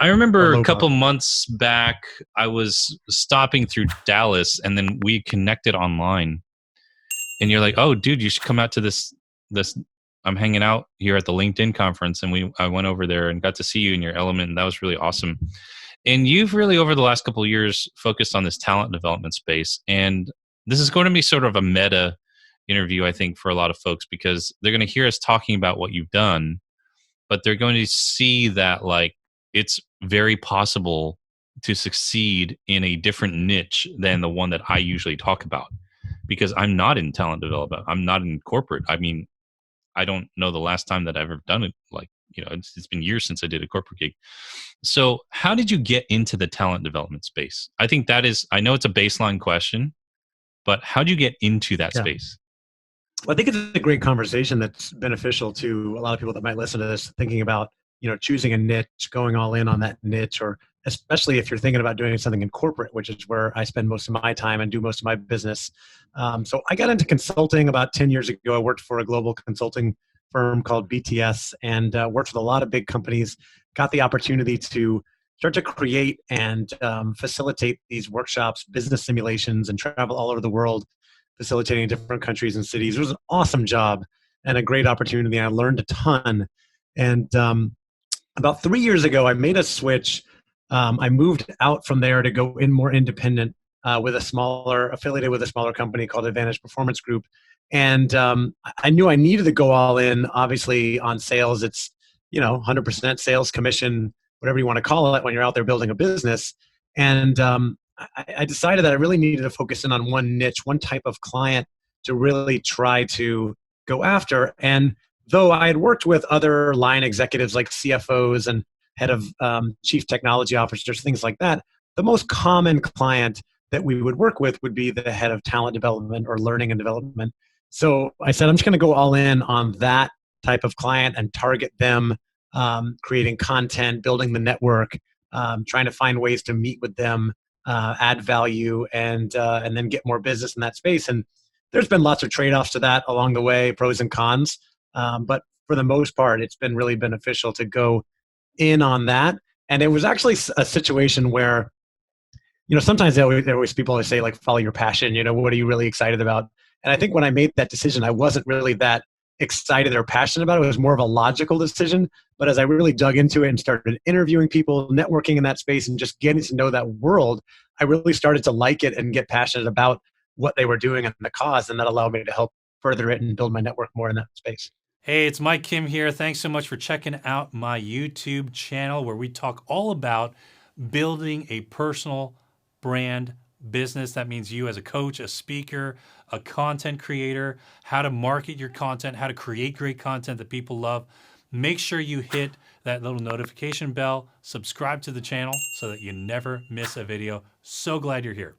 I or remember a low couple volume? months back, I was stopping through Dallas, and then we connected online. And you're like, "Oh, dude, you should come out to this." I'm hanging out here at the LinkedIn conference, and I went over there and got to see you in your element, and that was really awesome. And you've really, over the last couple of years, focused on this talent development space. And this is going to be sort of a meta interview, I think, for a lot of folks, because they're going to hear us talking about what you've done, but they're going to see that like it's very possible to succeed in a different niche than the one that I usually talk about, because I'm not in talent development. I'm not in corporate. I mean, I don't know the last time that I've ever done it. Like, it's been years since I did a corporate gig. So how did you get into the talent development space? I think I know it's a baseline question, but how did you get into that Yeah. space? Well, I think it's a great conversation that's beneficial to a lot of people that might listen to this, thinking about, choosing a niche, going all in on that niche, or especially if you're thinking about doing something in corporate, which is where I spend most of my time and do most of my business. So I got into consulting about 10 years ago. I worked for a global consulting firm called BTS and worked with a lot of big companies, got the opportunity to start to create and facilitate these workshops, business simulations, and travel all over the world facilitating different countries and cities. It was an awesome job and a great opportunity. I learned a ton. And about 3 years ago, I made a switch. I moved out from there to go in more independent affiliated with a smaller company called Advantage Performance Group. And I knew I needed to go all in, obviously, on sales. It's, 100% sales commission, whatever you want to call it when you're out there building a business. And I decided that I really needed to focus in on one niche, one type of client to really try to go after. And though I had worked with other line executives like CFOs and head of chief technology officers, things like that, the most common client that we would work with would be the head of talent development or learning and development. So I said, I'm just going to go all in on that type of client and target them, creating content, building the network, trying to find ways to meet with them, add value, and then get more business in that space. And there's been lots of trade-offs to that along the way, pros and cons. But for the most part, it's been really beneficial to go in on that. And it was actually a situation where, sometimes people always say, like, follow your passion. What are you really excited about? And I think when I made that decision, I wasn't really that excited or passionate about it. It was more of a logical decision. But as I really dug into it and started interviewing people, networking in that space, and just getting to know that world, I really started to like it and get passionate about what they were doing and the cause. And that allowed me to help further it and build my network more in that space. Hey, it's Mike Kim here. Thanks so much for checking out my YouTube channel where we talk all about building a personal brand business. That means you as a coach, a speaker, a content creator, how to market your content, how to create great content that people love. Make sure you hit that little notification bell, subscribe to the channel so that you never miss a video. So glad you're here.